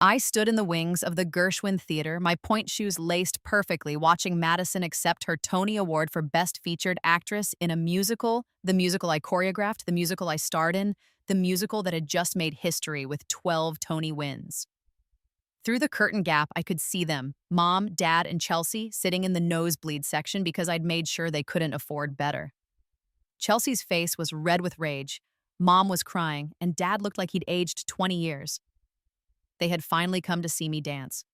I stood in the wings of the Gershwin Theater, my point shoes laced perfectly, watching Madison accept her Tony Award for Best Featured Actress in a musical, the musical I choreographed, the musical I starred in, the musical that had just made history with 12 Tony wins. Through the curtain gap, I could see them, Mom, Dad, and Chelsea, sitting in the nosebleed section because I'd made sure they couldn't afford better. Chelsea's face was red with rage, Mom was crying, and Dad looked like he'd aged 20 years. They had finally come to see me dance.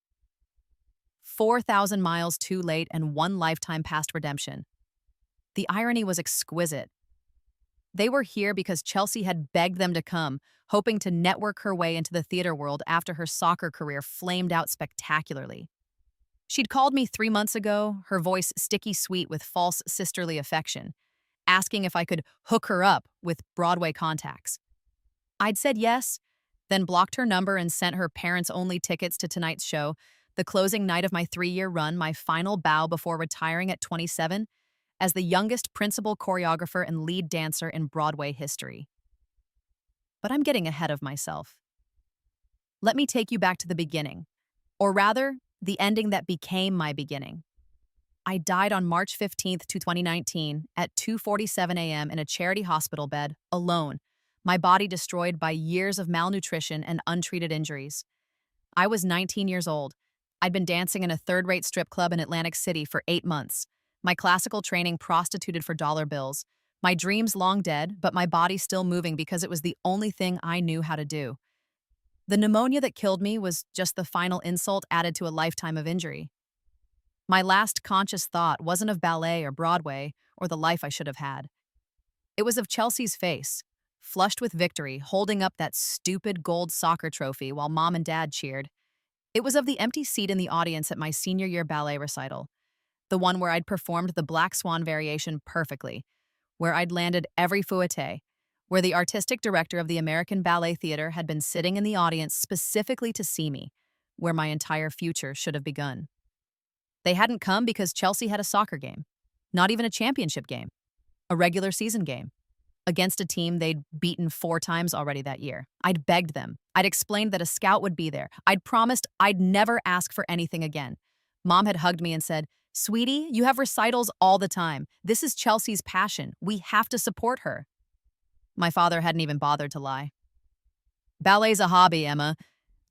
4,000 miles too late and one lifetime past redemption. The irony was exquisite. They were here because Chelsea had begged them to come, hoping to network her way into the theater world after her soccer career flamed out spectacularly. She'd called me 3 months ago, her voice sticky sweet with false sisterly affection, asking if I could hook her up with Broadway contacts. I'd said yes, then blocked her number and sent her parents-only tickets to tonight's show, the closing night of my 3-year run, my final bow before retiring at 27, as the youngest principal choreographer and lead dancer in Broadway history. But I'm getting ahead of myself. Let me take you back to the beginning, or rather, the ending that became my beginning. I died on March 15th, 2019, at 2:47 a.m. in a charity hospital bed, alone, my body destroyed by years of malnutrition and untreated injuries. I was 19 years old. I'd been dancing in a third-rate strip club in Atlantic City for 8 months, my classical training prostituted for dollar bills, my dreams long dead, but my body still moving because it was the only thing I knew how to do. The pneumonia that killed me was just the final insult added to a lifetime of injury. My last conscious thought wasn't of ballet or Broadway or the life I should have had. It was of Chelsea's face, flushed with victory, holding up that stupid gold soccer trophy while Mom and Dad cheered. It was of the empty seat in the audience at my senior year ballet recital, the one where I'd performed the Black Swan variation perfectly, where I'd landed every fouette, where the artistic director of the American Ballet Theater had been sitting in the audience specifically to see me, where my entire future should have begun. They hadn't come because Chelsea had a soccer game, not even a championship game, a regular season game, against a team they'd beaten 4 times already that year. I'd begged them. I'd explained that a scout would be there. I'd promised I'd never ask for anything again. Mom had hugged me and said, "Sweetie, you have recitals all the time. This is Chelsea's passion. We have to support her." My father hadn't even bothered to lie. "Ballet's a hobby, Emma.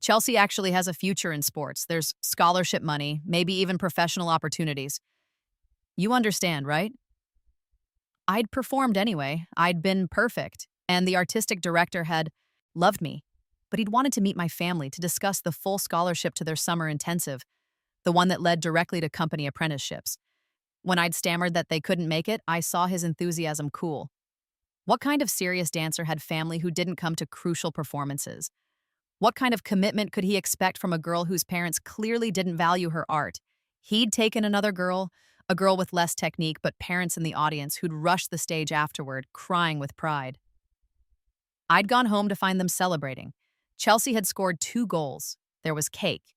Chelsea actually has a future in sports. There's scholarship money, maybe even professional opportunities. You understand, right?" I'd performed anyway. I'd been perfect, and the artistic director had loved me, but he'd wanted to meet my family to discuss the full scholarship to their summer intensive, the one that led directly to company apprenticeships. When I'd stammered that they couldn't make it, I saw his enthusiasm cool. What kind of serious dancer had family who didn't come to crucial performances? What kind of commitment could he expect from a girl whose parents clearly didn't value her art? He'd taken another girl, a girl with less technique, but parents in the audience who'd rushed the stage afterward, crying with pride. I'd gone home to find them celebrating. Chelsea had scored 2 goals. There was cake.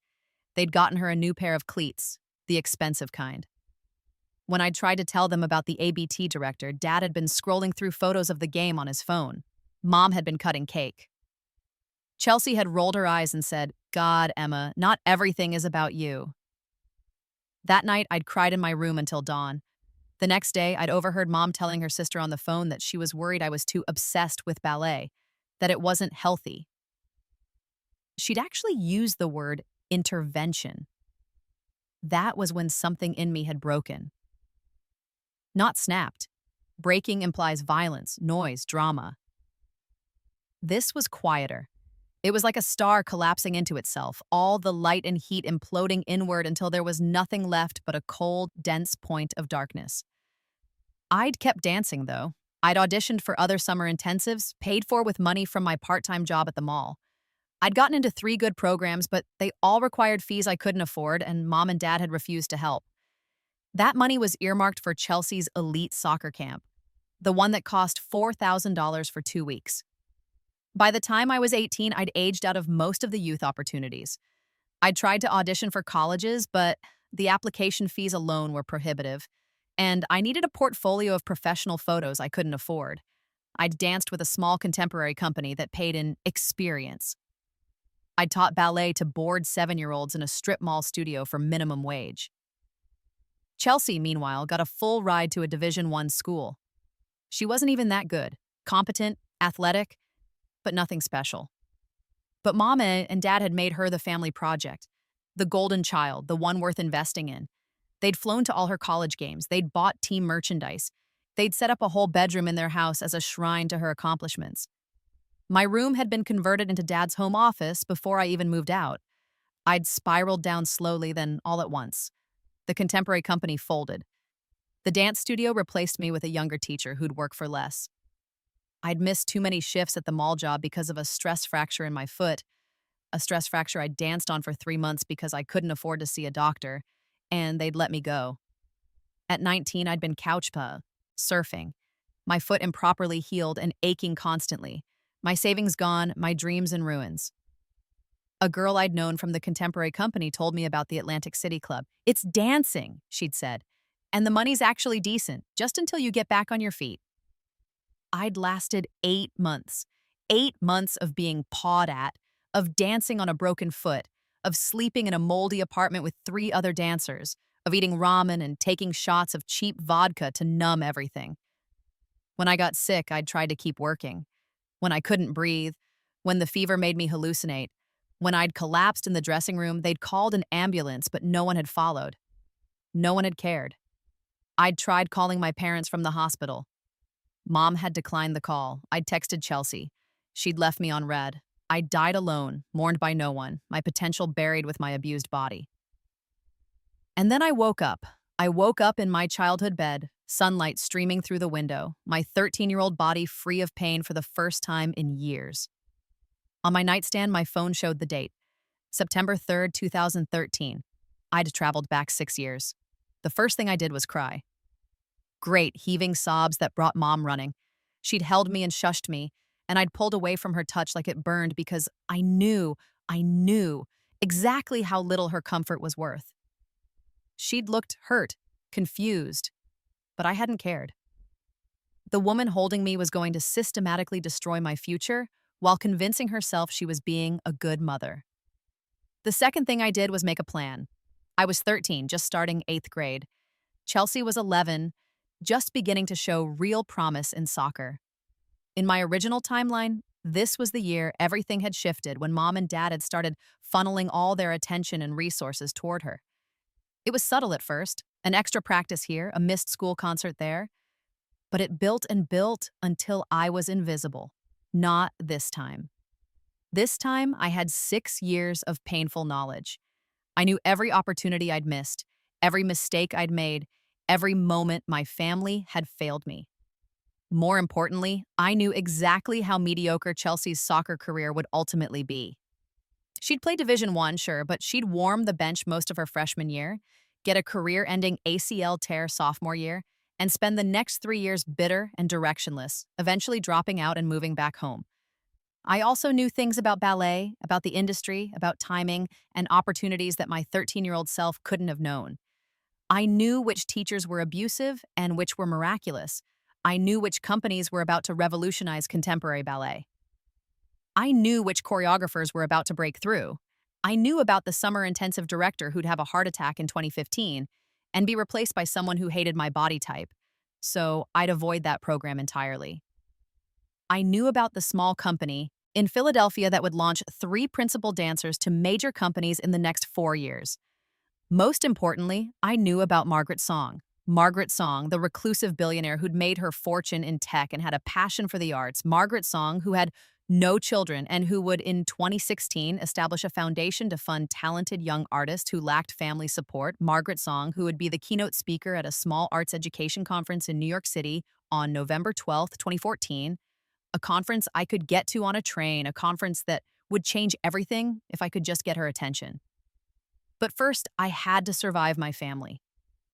They'd gotten her a new pair of cleats, the expensive kind. When I'd tried to tell them about the ABT director, Dad had been scrolling through photos of the game on his phone. Mom had been cutting cake. Chelsea had rolled her eyes and said, "God, Emma, not everything is about you." That night, I'd cried in my room until dawn. The next day, I'd overheard Mom telling her sister on the phone that she was worried I was too obsessed with ballet, that it wasn't healthy. She'd actually used the word intervention. That was when something in me had broken. Not snapped. Breaking implies violence, noise, drama. This was quieter. It was like a star collapsing into itself, all the light and heat imploding inward until there was nothing left but a cold, dense point of darkness. I'd kept dancing, though. I'd auditioned for other summer intensives, paid for with money from my part-time job at the mall. I'd gotten into 3 good programs, but they all required fees I couldn't afford, and Mom and Dad had refused to help. That money was earmarked for Chelsea's elite soccer camp, the one that cost $4,000 for 2 weeks. By the time I was 18, I'd aged out of most of the youth opportunities. I'd tried to audition for colleges, but the application fees alone were prohibitive, and I needed a portfolio of professional photos I couldn't afford. I'd danced with a small contemporary company that paid in experience. I taught ballet to bored 7-year-olds in a strip mall studio for minimum wage. Chelsea, meanwhile, got a full ride to a Division I school. She wasn't even that good. Competent, athletic, but nothing special. But Mom and Dad had made her the family project, the golden child, the one worth investing in. They'd flown to all her college games. They'd bought team merchandise. They'd set up a whole bedroom in their house as a shrine to her accomplishments. My room had been converted into Dad's home office before I even moved out. I'd spiraled down slowly, then all at once. The contemporary company folded. The dance studio replaced me with a younger teacher who'd work for less. I'd missed too many shifts at the mall job because of a stress fracture in my foot, a stress fracture I danced on for 3 months because I couldn't afford to see a doctor, and they'd let me go. At 19, I'd been surfing. My foot improperly healed and aching constantly. My savings gone, my dreams in ruins. A girl I'd known from the contemporary company told me about the Atlantic City Club. "It's dancing," she'd said, "and the money's actually decent, just until you get back on your feet." I'd lasted 8 months. 8 months of being pawed at, of dancing on a broken foot, of sleeping in a moldy apartment with 3 other dancers, of eating ramen and taking shots of cheap vodka to numb everything. When I got sick, I'd tried to keep working. When I couldn't breathe, when the fever made me hallucinate, when I'd collapsed in the dressing room, they'd called an ambulance, but no one had followed. No one had cared. I'd tried calling my parents from the hospital. Mom had declined the call. I'd texted Chelsea. She'd left me on red. I died alone, mourned by no one, my potential buried with my abused body. And then I woke up. I woke up in my childhood bed, sunlight streaming through the window, my 13-year-old body free of pain for the first time in years. On my nightstand, my phone showed the date, September 3rd, 2013. I'd traveled back 6 years. The first thing I did was cry. Great, heaving sobs that brought Mom running. She'd held me and shushed me, and I'd pulled away from her touch like it burned because I knew exactly how little her comfort was worth. She'd looked hurt, confused, but I hadn't cared. The woman holding me was going to systematically destroy my future while convincing herself she was being a good mother. The second thing I did was make a plan. I was 13, just starting 8th grade. Chelsea was 11, just beginning to show real promise in soccer. In my original timeline, this was the year everything had shifted when Mom and Dad had started funneling all their attention and resources toward her. It was subtle at first, an extra practice here, a missed school concert there, but it built and built until I was invisible. Not this time. This time, I had 6 years of painful knowledge. I knew every opportunity I'd missed, every mistake I'd made, every moment my family had failed me. More importantly, I knew exactly how mediocre Chelsea's soccer career would ultimately be. She'd play Division I, sure, but she'd warm the bench most of her freshman year, get a career-ending ACL tear sophomore year, and spend the next 3 years bitter and directionless, eventually dropping out and moving back home. I also knew things about ballet, about the industry, about timing, and opportunities that my 13-year-old self couldn't have known. I knew which teachers were abusive and which were miraculous. I knew which companies were about to revolutionize contemporary ballet. I knew which choreographers were about to break through. I knew about the summer intensive director who'd have a heart attack in 2015 and be replaced by someone who hated my body type, so I'd avoid that program entirely. I knew about the small company in Philadelphia that would launch 3 principal dancers to major companies in the next 4 years. Most importantly, I knew about Margaret Song. Margaret Song, the reclusive billionaire who'd made her fortune in tech and had a passion for the arts. Margaret Song, who had no children and who would, in 2016, establish a foundation to fund talented young artists who lacked family support. Margaret Song, who would be the keynote speaker at a small arts education conference in New York City on November 12th, 2014, a conference I could get to on a train, a conference that would change everything if I could just get her attention. But first, I had to survive my family.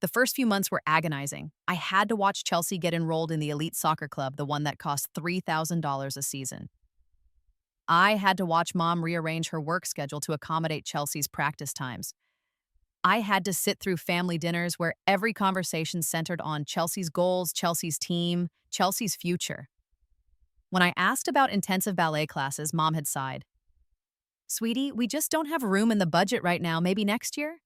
The first few months were agonizing. I had to watch Chelsea get enrolled in the elite soccer club, the one that cost $3,000 a season. I had to watch Mom rearrange her work schedule to accommodate Chelsea's practice times. I had to sit through family dinners where every conversation centered on Chelsea's goals, Chelsea's team, Chelsea's future. When I asked about intensive ballet classes, Mom had sighed. Sweetie, we just don't have room in the budget right now, maybe next year?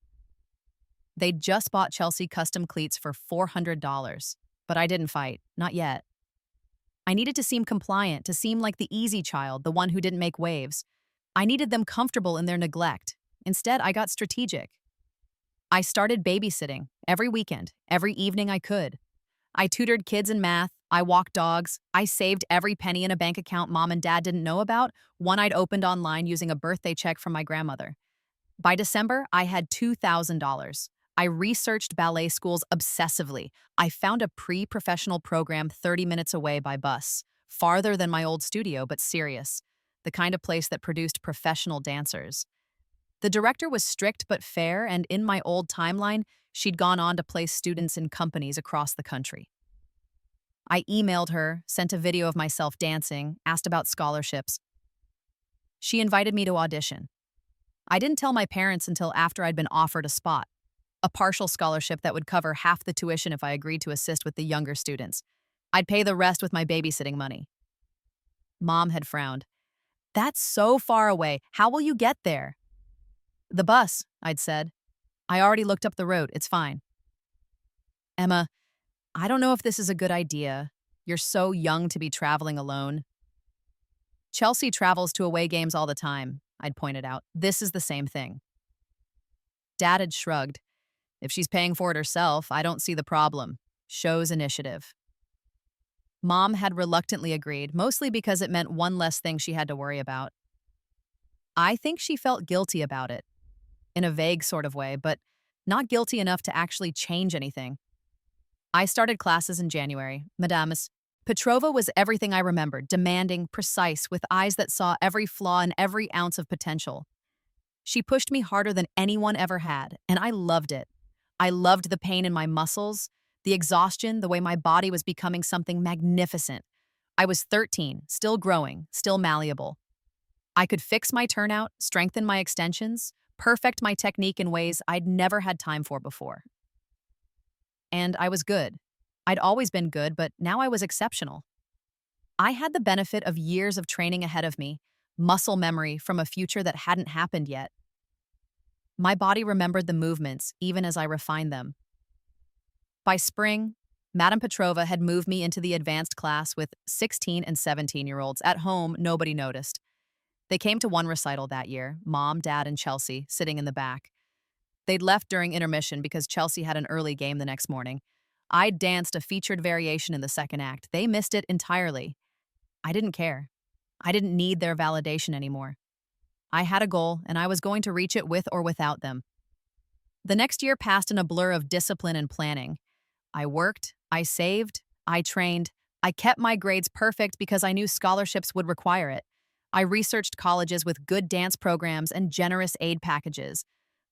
They'd just bought Chelsea custom cleats for $400, but I didn't fight, not yet. I needed to seem compliant, to seem like the easy child, the one who didn't make waves. I needed them comfortable in their neglect. Instead, I got strategic. I started babysitting every weekend, every evening I could. I tutored kids in math, I walked dogs, I saved every penny in a bank account mom and dad didn't know about, one I'd opened online using a birthday check from my grandmother. By December, I had $2,000. I researched ballet schools obsessively. I found a pre-professional program 30 minutes away by bus, farther than my old studio, but serious, the kind of place that produced professional dancers. The director was strict but fair, and in my old timeline, she'd gone on to place students in companies across the country. I emailed her, sent a video of myself dancing, asked about scholarships. She invited me to audition. I didn't tell my parents until after I'd been offered a spot, a partial scholarship that would cover half the tuition if I agreed to assist with the younger students. I'd pay the rest with my babysitting money. Mom had frowned. That's so far away. How will you get there? The bus, I'd said. I already looked up the route. It's fine. Emma, I don't know if this is a good idea. You're so young to be traveling alone. Chelsea travels to away games all the time, I'd pointed out. This is the same thing. Dad had shrugged. If she's paying for it herself, I don't see the problem. Shows initiative. Mom had reluctantly agreed, mostly because it meant one less thing she had to worry about. I think she felt guilty about it, in a vague sort of way, but not guilty enough to actually change anything. I started classes in January. Madame's Petrova was everything I remembered, demanding, precise, with eyes that saw every flaw and every ounce of potential. She pushed me harder than anyone ever had, and I loved it. I loved the pain in my muscles, the exhaustion, the way my body was becoming something magnificent. I was 13, still growing, still malleable. I could fix my turnout, strengthen my extensions, perfect my technique in ways I'd never had time for before. And I was good. I'd always been good, but now I was exceptional. I had the benefit of years of training ahead of me, muscle memory from a future that hadn't happened yet. My body remembered the movements, even as I refined them. By spring, Madame Petrova had moved me into the advanced class with 16 and 17-year-olds. At home, nobody noticed. They came to one recital that year, Mom, Dad, and Chelsea, sitting in the back. They'd left during intermission because Chelsea had an early game the next morning. I'd danced a featured variation in the second act. They missed it entirely. I didn't care. I didn't need their validation anymore. I had a goal, and I was going to reach it with or without them. The next year passed in a blur of discipline and planning. I worked, I saved, I trained. I kept my grades perfect because I knew scholarships would require it. I researched colleges with good dance programs and generous aid packages.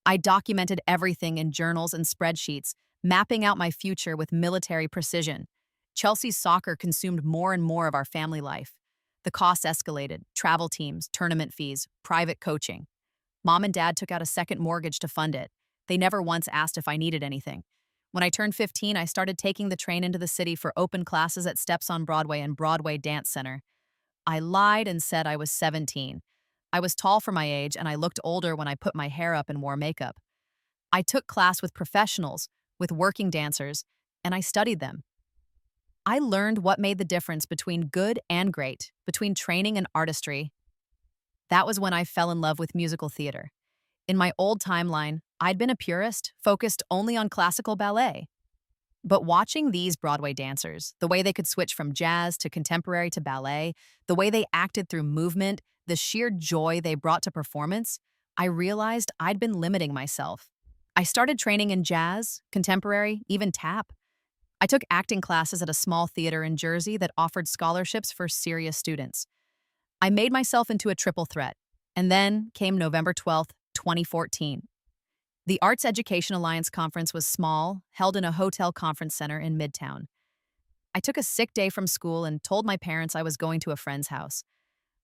I documented everything in journals and spreadsheets, mapping out my future with military precision. Chelsea's soccer consumed more and more of our family life. The costs escalated: travel teams, tournament fees, private coaching. Mom and Dad took out a second mortgage to fund it. They never once asked if I needed anything. When I turned 15, I started taking the train into the city for open classes at Steps on Broadway and Broadway Dance Center. I lied and said I was 17. I was tall for my age, and I looked older when I put my hair up and wore makeup. I took class with professionals, with working dancers, and I studied them. I learned what made the difference between good and great, between training and artistry. That was when I fell in love with musical theater. In my old timeline, I'd been a purist, focused only on classical ballet. But watching these Broadway dancers, the way they could switch from jazz to contemporary to ballet, the way they acted through movement, the sheer joy they brought to performance, I realized I'd been limiting myself. I started training in jazz, contemporary, even tap. I took acting classes at a small theater in Jersey that offered scholarships for serious students. I made myself into a triple threat, and then came November 12th, 2014. The Arts Education Alliance conference was small, held in a hotel conference center in Midtown. I took a sick day from school and told my parents I was going to a friend's house.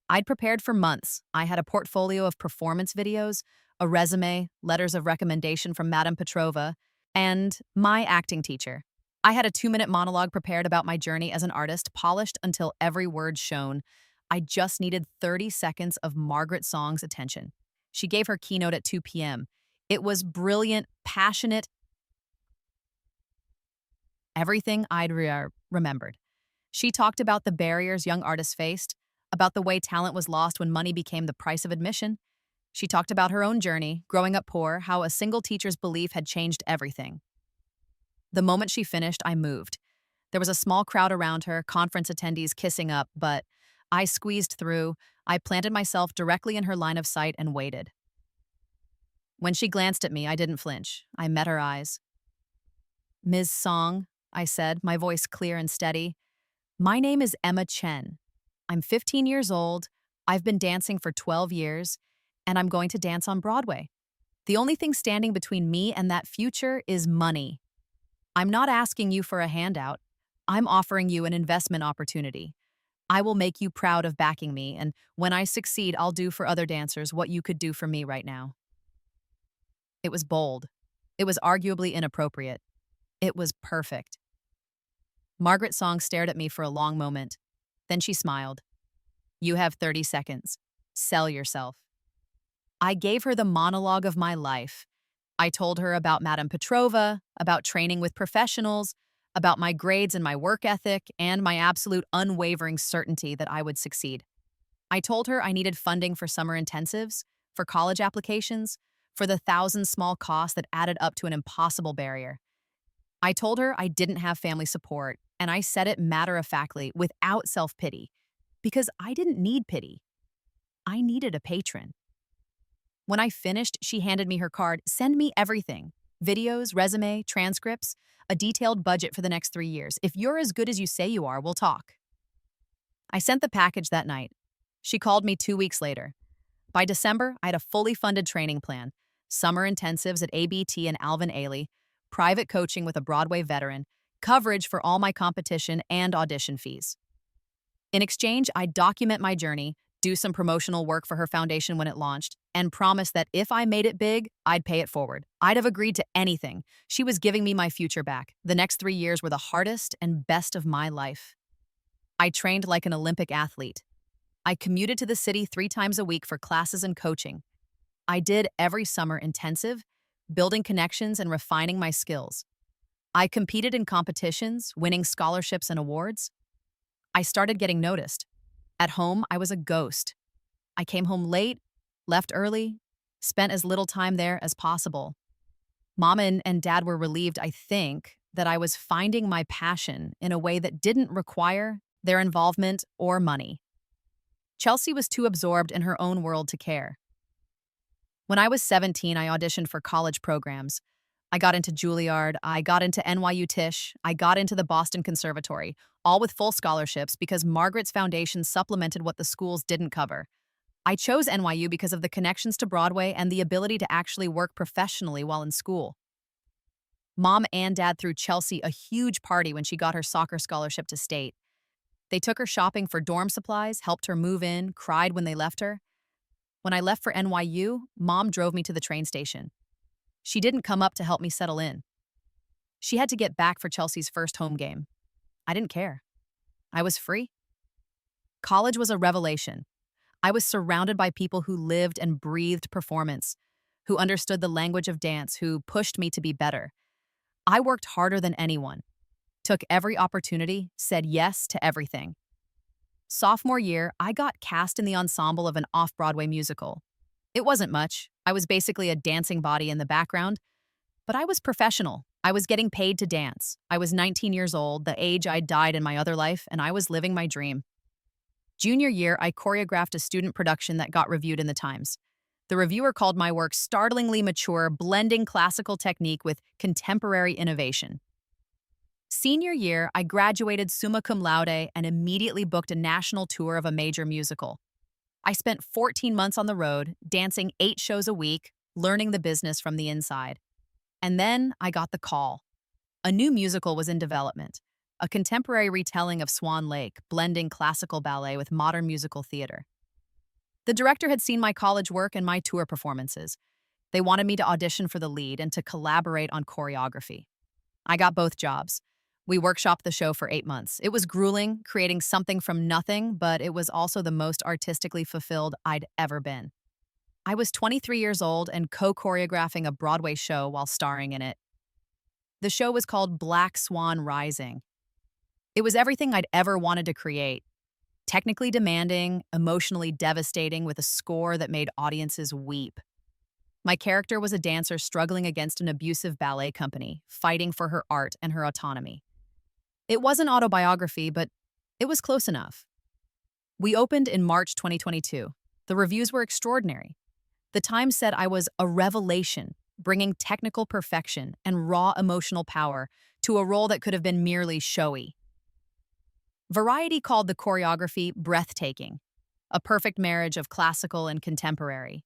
I'd prepared for months. I had a portfolio of performance videos, a resume, letters of recommendation from Madame Petrova, and my acting teacher. I had a 2-minute monologue prepared about my journey as an artist, polished until every word shone. I just needed 30 seconds of Margaret Song's attention. She gave her keynote at 2 p.m. It was brilliant, passionate, everything remembered. She talked about the barriers young artists faced, about the way talent was lost when money became the price of admission. She talked about her own journey, growing up poor, how a single teacher's belief had changed everything. The moment she finished, I moved. There was a small crowd around her, conference attendees kissing up, but I squeezed through. I planted myself directly in her line of sight and waited. When she glanced at me, I didn't flinch. I met her eyes. "Ms. Song," I said, my voice clear and steady, "my name is Emma Chen. I'm 15 years old, I've been dancing for 12 years, and I'm going to dance on Broadway. The only thing standing between me and that future is money. I'm not asking you for a handout. I'm offering you an investment opportunity. I will make you proud of backing me, and when I succeed, I'll do for other dancers what you could do for me right now." It was bold. It was arguably inappropriate. It was perfect. Margaret Song stared at me for a long moment. Then she smiled. "You have 30 seconds. Sell yourself." I gave her the monologue of my life. I told her about Madame Petrova, about training with professionals, about my grades and my work ethic, and my absolute unwavering certainty that I would succeed. I told her I needed funding for summer intensives, for college applications, for the thousand small costs that added up to an impossible barrier. I told her I didn't have family support, and I said it matter-of-factly, without self-pity, because I didn't need pity. I needed a patron. When I finished, she handed me her card. "Send me everything. Videos, resume, transcripts, a detailed budget for the next 3 years. If you're as good as you say you are, we'll talk." I sent the package that night. She called me 2 weeks later. By December, I had a fully funded training plan, summer intensives at ABT and Alvin Ailey, private coaching with a Broadway veteran, coverage for all my competition and audition fees. In exchange, I'd document my journey, do some promotional work for her foundation when it launched, and promise that if I made it big, I'd pay it forward. I'd have agreed to anything. She was giving me my future back. The next 3 years were the hardest and best of my life. I trained like an Olympic athlete. I commuted to the city 3 times a week for classes and coaching. I did every summer intensive, building connections and refining my skills. I competed in competitions, winning scholarships and awards. I started getting noticed. At home, I was a ghost. I came home late, left early, spent as little time there as possible. Mom and Dad were relieved, I think, that I was finding my passion in a way that didn't require their involvement or money. Chelsea was too absorbed in her own world to care. When I was 17, I auditioned for college programs. I got into Juilliard, I got into NYU Tisch, I got into the Boston Conservatory, all with full scholarships because Margaret's foundation supplemented what the schools didn't cover. I chose NYU because of the connections to Broadway and the ability to actually work professionally while in school. Mom and Dad threw Chelsea a huge party when she got her soccer scholarship to state. They took her shopping for dorm supplies, helped her move in, cried when they left her. When I left for NYU, Mom drove me to the train station. She didn't come up to help me settle in. She had to get back for Chelsea's first home game. I didn't care. I was free. College was a revelation. I was surrounded by people who lived and breathed performance, who understood the language of dance, who pushed me to be better. I worked harder than anyone, took every opportunity, said yes to everything. Sophomore year, I got cast in the ensemble of an off-Broadway musical. It wasn't much. I was basically a dancing body in the background, but I was professional. I was getting paid to dance. I was 19 years old, the age I'd died in my other life, and I was living my dream. Junior year, I choreographed a student production that got reviewed in the Times. The reviewer called my work startlingly mature, blending classical technique with contemporary innovation. Senior year, I graduated summa cum laude and immediately booked a national tour of a major musical. I spent 14 months on the road, dancing 8 shows a week, learning the business from the inside. And then I got the call. A new musical was in development, a contemporary retelling of Swan Lake, blending classical ballet with modern musical theater. The director had seen my college work and my tour performances. They wanted me to audition for the lead and to collaborate on choreography. I got both jobs. We workshopped the show for 8 months. It was grueling, creating something from nothing, but it was also the most artistically fulfilled I'd ever been. I was 23 years old and co-choreographing a Broadway show while starring in it. The show was called Black Swan Rising. It was everything I'd ever wanted to create. Technically demanding, emotionally devastating, with a score that made audiences weep. My character was a dancer struggling against an abusive ballet company, fighting for her art and her autonomy. It wasn't autobiography, but it was close enough. We opened in March 2022. The reviews were extraordinary. The Times said I was a revelation, bringing technical perfection and raw emotional power to a role that could have been merely showy. Variety called the choreography breathtaking, a perfect marriage of classical and contemporary.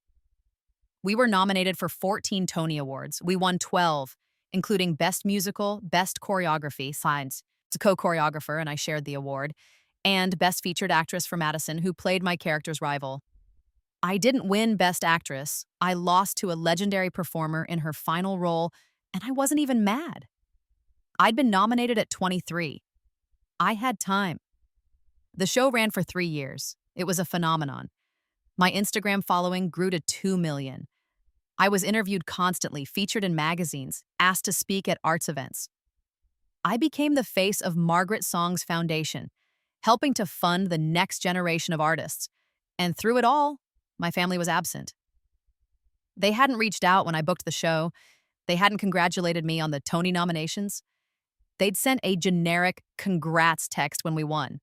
We were nominated for 14 Tony Awards. We won 12, including Best Musical, Best Choreography, Signs, it's a co-choreographer and I shared the award, and Best Featured Actress for Madison, who played my character's rival. I didn't win Best Actress. I lost to a legendary performer in her final role, and I wasn't even mad. I'd been nominated at 23. I had time. The show ran for 3 years. It was a phenomenon. My Instagram following grew to 2 million. I was interviewed constantly, featured in magazines, asked to speak at arts events. I became the face of Margaret Song's foundation, helping to fund the next generation of artists. And through it all, my family was absent. They hadn't reached out when I booked the show. They hadn't congratulated me on the Tony nominations. They'd sent a generic congrats text when we won.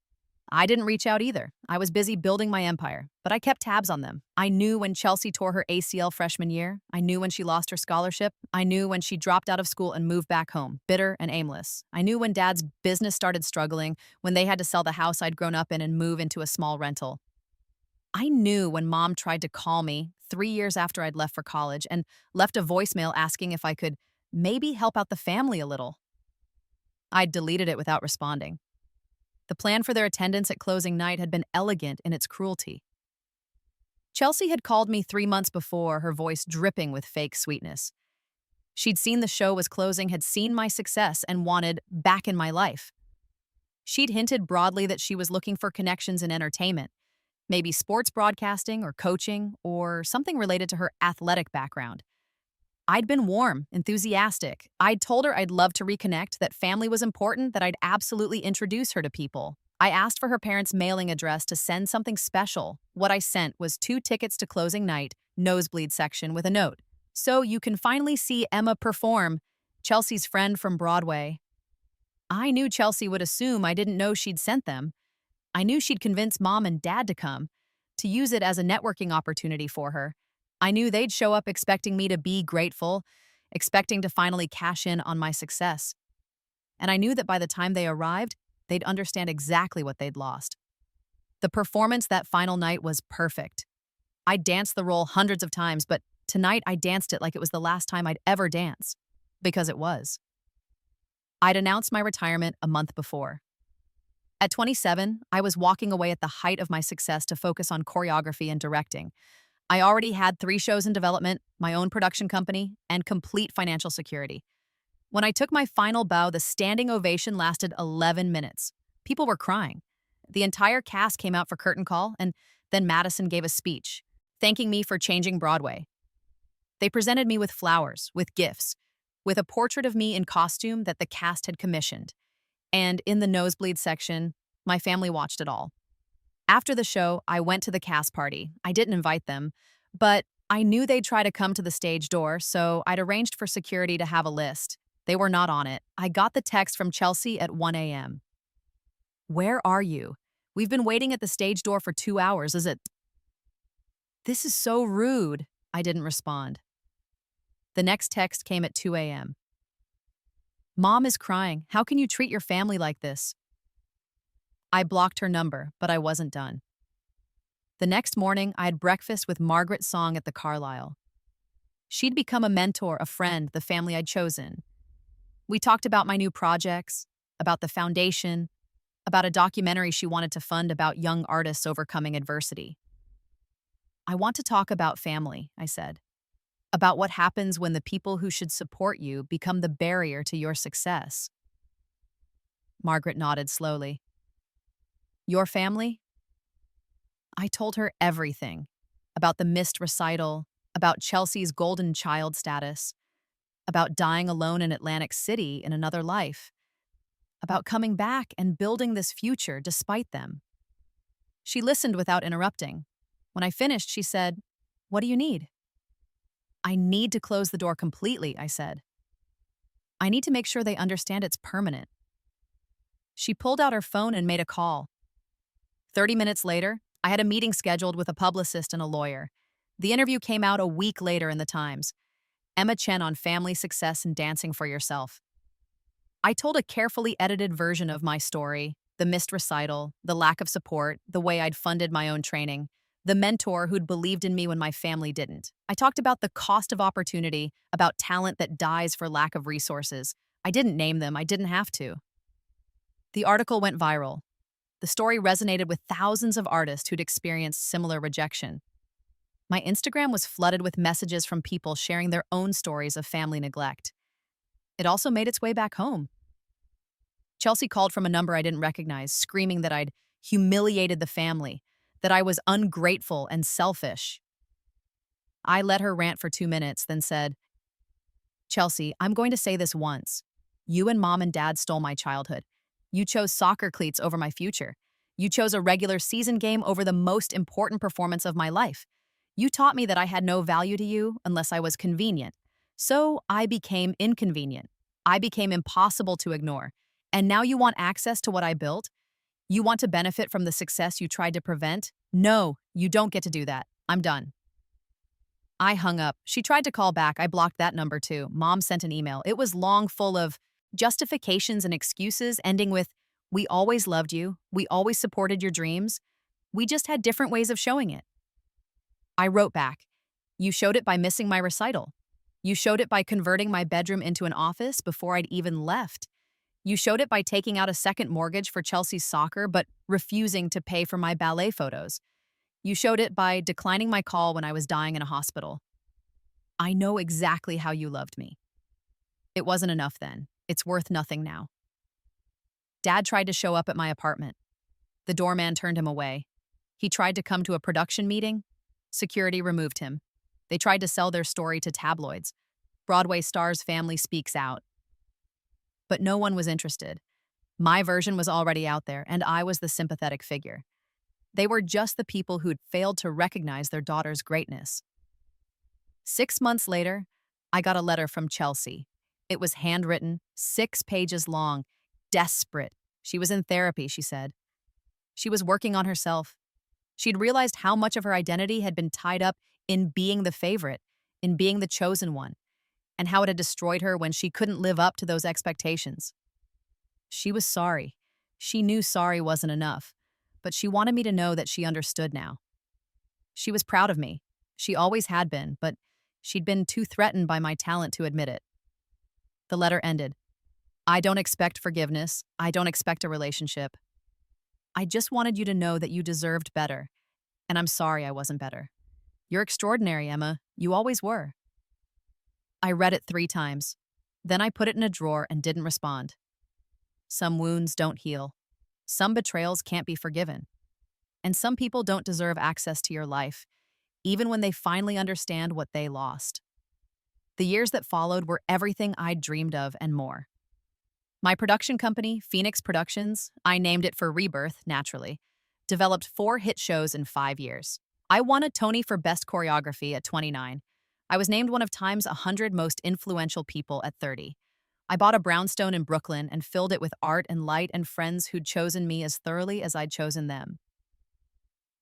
I didn't reach out either. I was busy building my empire, but I kept tabs on them. I knew when Chelsea tore her ACL freshman year. I knew when she lost her scholarship. I knew when she dropped out of school and moved back home, bitter and aimless. I knew when Dad's business started struggling, when they had to sell the house I'd grown up in and move into a small rental. I knew when Mom tried to call me 3 years after I'd left for college and left a voicemail asking if I could maybe help out the family a little. I'd deleted it without responding. The plan for their attendance at closing night had been elegant in its cruelty. Chelsea had called me 3 months before, her voice dripping with fake sweetness. She'd seen the show was closing, had seen my success, and wanted back in my life. She'd hinted broadly that she was looking for connections in entertainment, maybe sports broadcasting or coaching or something related to her athletic background. I'd been warm, enthusiastic. I'd told her I'd love to reconnect, that family was important, that I'd absolutely introduce her to people. I asked for her parents' mailing address to send something special. What I sent was 2 tickets to closing night, nosebleed section, with a note. So you can finally see Emma perform, Chelsea's friend from Broadway. I knew Chelsea would assume I didn't know she'd sent them. I knew she'd convince Mom and Dad to come, to use it as a networking opportunity for her. I knew they'd show up expecting me to be grateful, expecting to finally cash in on my success. And I knew that by the time they arrived, they'd understand exactly what they'd lost. The performance that final night was perfect. I danced the role hundreds of times, but tonight I danced it like it was the last time I'd ever dance. Because it was. I'd announced my retirement a month before. At 27, I was walking away at the height of my success to focus on choreography and directing. I already had 3 shows in development, my own production company, and complete financial security. When I took my final bow, the standing ovation lasted 11 minutes. People were crying. The entire cast came out for curtain call, and then Madison gave a speech, thanking me for changing Broadway. They presented me with flowers, with gifts, with a portrait of me in costume that the cast had commissioned. And in the nosebleed section, my family watched it all. After the show, I went to the cast party. I didn't invite them, but I knew they'd try to come to the stage door, so I'd arranged for security to have a list. They were not on it. I got the text from Chelsea at 1 a.m. "Where are you? We've been waiting at the stage door for 2 hours. Is it?" "This is so rude." I didn't respond. The next text came at 2 a.m. "Mom is crying. How can you treat your family like this?" I blocked her number, but I wasn't done. The next morning, I had breakfast with Margaret Song at the Carlisle. She'd become a mentor, a friend, the family I'd chosen. We talked about my new projects, about the foundation, about a documentary she wanted to fund about young artists overcoming adversity. "I want to talk about family," I said, "about what happens when the people who should support you become the barrier to your success." Margaret nodded slowly. Your family? I told her everything about the missed recital, about Chelsea's golden child status, about dying alone in Atlantic City in another life, about coming back and building this future despite them. She listened without interrupting. When I finished, she said, "What do you need?" I need to close the door completely, I said. I need to make sure they understand it's permanent. She pulled out her phone and made a call. 30 minutes later, I had a meeting scheduled with a publicist and a lawyer. The interview came out a week later in the Times. Emma Chen on family success and dancing for yourself. I told a carefully edited version of my story, the missed recital, the lack of support, the way I'd funded my own training, the mentor who'd believed in me when my family didn't. I talked about the cost of opportunity, about talent that dies for lack of resources. I didn't name them, I didn't have to. The article went viral. The story resonated with thousands of artists who'd experienced similar rejection. My Instagram was flooded with messages from people sharing their own stories of family neglect. It also made its way back home. Chelsea called from a number I didn't recognize, screaming that I'd humiliated the family, that I was ungrateful and selfish. I let her rant for 2 minutes, then said, "Chelsea, I'm going to say this once. You and Mom and Dad stole my childhood. You chose soccer cleats over my future. You chose a regular season game over the most important performance of my life. You taught me that I had no value to you unless I was convenient. So I became inconvenient. I became impossible to ignore. And now you want access to what I built? You want to benefit from the success you tried to prevent? No, you don't get to do that. I'm done." I hung up. She tried to call back. I blocked that number too. Mom sent an email. It was long, full of justifications and excuses, ending with, "We always loved you. We always supported your dreams. We just had different ways of showing it." I wrote back, "You showed it by missing my recital. You showed it by converting my bedroom into an office before I'd even left. You showed it by taking out a second mortgage for Chelsea's soccer but refusing to pay for my ballet photos. You showed it by declining my call when I was dying in a hospital. I know exactly how you loved me. It wasn't enough then. It's worth nothing now." Dad tried to show up at my apartment. The doorman turned him away. He tried to come to a production meeting. Security removed him. They tried to sell their story to tabloids. Broadway star's family speaks out. But no one was interested. My version was already out there, and I was the sympathetic figure. They were just the people who'd failed to recognize their daughter's greatness. 6 months later, I got a letter from Chelsea. It was handwritten, 6 pages long, desperate. She was in therapy, she said. She was working on herself. She'd realized how much of her identity had been tied up in being the favorite, in being the chosen one, and how it had destroyed her when she couldn't live up to those expectations. She was sorry. She knew sorry wasn't enough, but she wanted me to know that she understood now. She was proud of me. She always had been, but she'd been too threatened by my talent to admit it. The letter ended. "I don't expect forgiveness. I don't expect a relationship. I just wanted you to know that you deserved better, and I'm sorry I wasn't better. You're extraordinary, Emma. You always were." I read it 3 times. Then I put it in a drawer and didn't respond. Some wounds don't heal. Some betrayals can't be forgiven. And some people don't deserve access to your life, even when they finally understand what they lost. The years that followed were everything I'd dreamed of and more. My production company, Phoenix Productions, I named it for Rebirth, naturally, developed 4 hit shows in 5 years. I won a Tony for Best Choreography at 29. I was named one of Time's 100 most influential people at 30. I bought a brownstone in Brooklyn and filled it with art and light and friends who'd chosen me as thoroughly as I'd chosen them.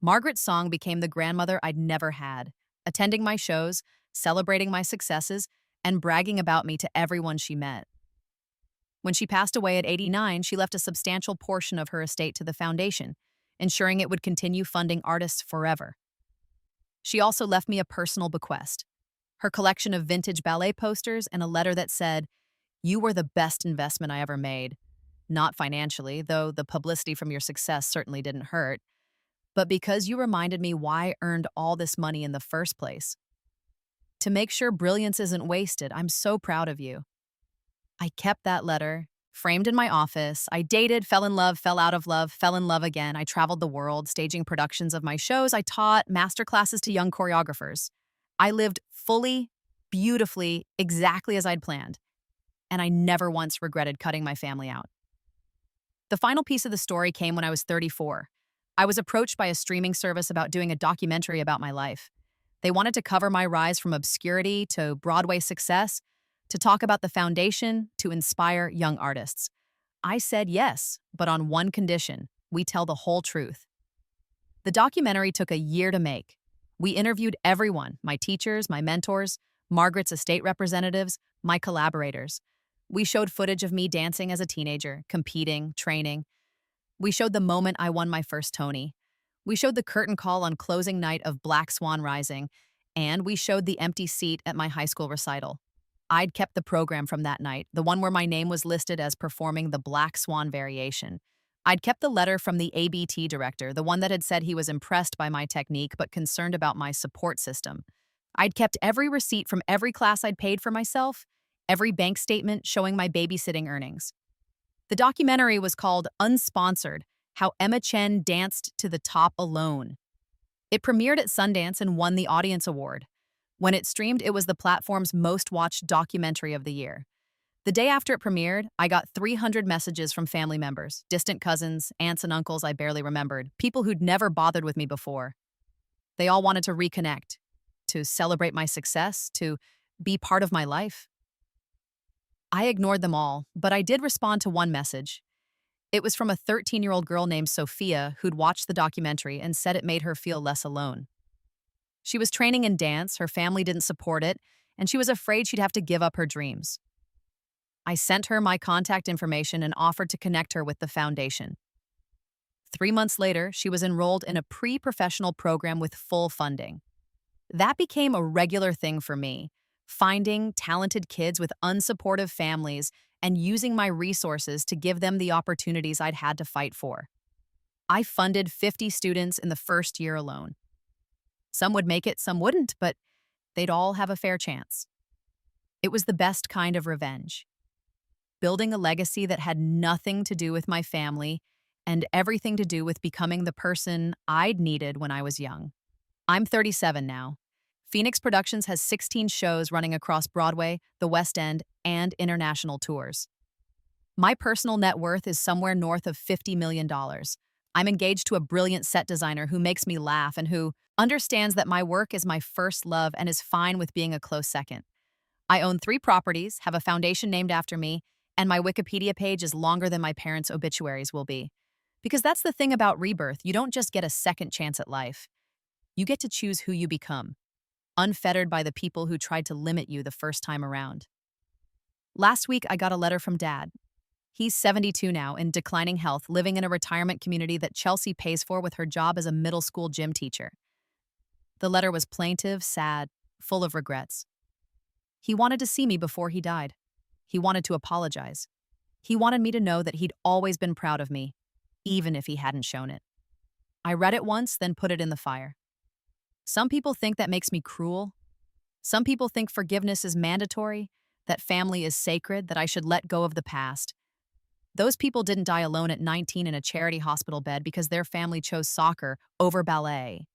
Margaret's song became the grandmother I'd never had, attending my shows, celebrating my successes, and bragging about me to everyone she met. When she passed away at 89, she left a substantial portion of her estate to the foundation, ensuring it would continue funding artists forever. She also left me a personal bequest, her collection of vintage ballet posters and a letter that said, "You were the best investment I ever made. Not financially, though the publicity from your success certainly didn't hurt, but because you reminded me why I earned all this money in the first place. To make sure brilliance isn't wasted, I'm so proud of you." I kept that letter, framed in my office. I dated, fell in love, fell out of love, fell in love again. I traveled the world, staging productions of my shows. I taught master classes to young choreographers. I lived fully, beautifully, exactly as I'd planned. And I never once regretted cutting my family out. The final piece of the story came when I was 34. I was approached by a streaming service about doing a documentary about my life. They wanted to cover my rise from obscurity to Broadway success, to talk about the foundation, to inspire young artists. I said yes, but on one condition: we tell the whole truth. The documentary took a year to make. We interviewed everyone: my teachers, my mentors, Margaret's estate representatives, my collaborators. We showed footage of me dancing as a teenager, competing, training. We showed the moment I won my first Tony. We showed the curtain call on closing night of Black Swan Rising, and we showed the empty seat at my high school recital. I'd kept the program from that night, the one where my name was listed as performing the Black Swan variation. I'd kept the letter from the ABT director, the one that had said he was impressed by my technique but concerned about my support system. I'd kept every receipt from every class I'd paid for myself, every bank statement showing my babysitting earnings. The documentary was called Unsponsored: How Emma Chen Danced to the Top Alone. It premiered at Sundance and won the Audience Award. When it streamed, it was the platform's most watched documentary of the year. The day after it premiered, I got 300 messages from family members, distant cousins, aunts and uncles I barely remembered, people who'd never bothered with me before. They all wanted to reconnect, to celebrate my success, to be part of my life. I ignored them all, but I did respond to one message. It was from a 13-year-old girl named Sophia who'd watched the documentary and said it made her feel less alone. She was training in dance, her family didn't support it, and she was afraid she'd have to give up her dreams. I sent her my contact information and offered to connect her with the foundation. 3 months later, she was enrolled in a pre-professional program with full funding. That became a regular thing for me, finding talented kids with unsupportive families and using my resources to give them the opportunities I'd had to fight for. I funded 50 students in the first year alone. Some would make it, some wouldn't, but they'd all have a fair chance. It was the best kind of revenge. Building a legacy that had nothing to do with my family and everything to do with becoming the person I'd needed when I was young. I'm 37 now. Phoenix Productions has 16 shows running across Broadway, the West End, and international tours. My personal net worth is somewhere north of $50 million. I'm engaged to a brilliant set designer who makes me laugh and who understands that my work is my first love and is fine with being a close second. I own 3 properties, have a foundation named after me, and my Wikipedia page is longer than my parents' obituaries will be. Because that's the thing about Rebirth: you don't just get a second chance at life. You get to choose who you become, unfettered by the people who tried to limit you the first time around. Last week, I got a letter from Dad. He's 72 now, in declining health, living in a retirement community that Chelsea pays for with her job as a middle school gym teacher. The letter was plaintive, sad, full of regrets. He wanted to see me before he died. He wanted to apologize. He wanted me to know that he'd always been proud of me, even if he hadn't shown it. I read it once, then put it in the fire. Some people think that makes me cruel. Some people think forgiveness is mandatory, that family is sacred, that I should let go of the past. Those people didn't die alone at 19 in a charity hospital bed because their family chose soccer over ballet.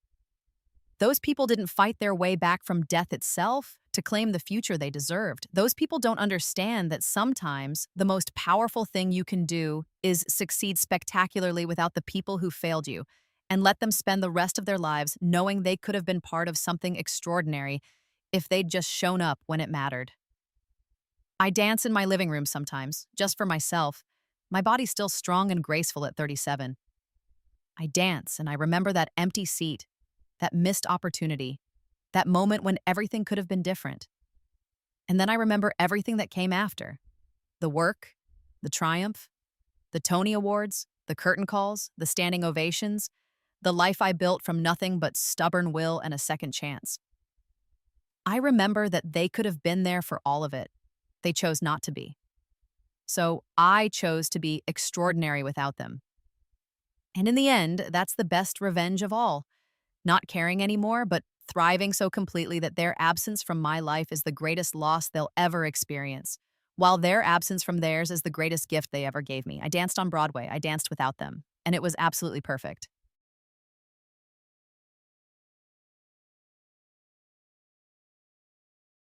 Those people didn't fight their way back from death itself to claim the future they deserved. Those people don't understand that sometimes the most powerful thing you can do is succeed spectacularly without the people who failed you, and let them spend the rest of their lives knowing they could have been part of something extraordinary if they'd just shown up when it mattered. I dance in my living room sometimes, just for myself. My body's still strong and graceful at 37. I dance and I remember that empty seat, that missed opportunity, that moment when everything could have been different. And then I remember everything that came after: the work, the triumph, the Tony Awards, the curtain calls, the standing ovations, the life I built from nothing but stubborn will and a second chance. I remember that they could have been there for all of it. They chose not to be. So I chose to be extraordinary without them. And in the end, that's the best revenge of all. Not caring anymore, but thriving so completely that their absence from my life is the greatest loss they'll ever experience. While their absence from theirs is the greatest gift they ever gave me. I danced on Broadway. I danced without them, and it was absolutely perfect.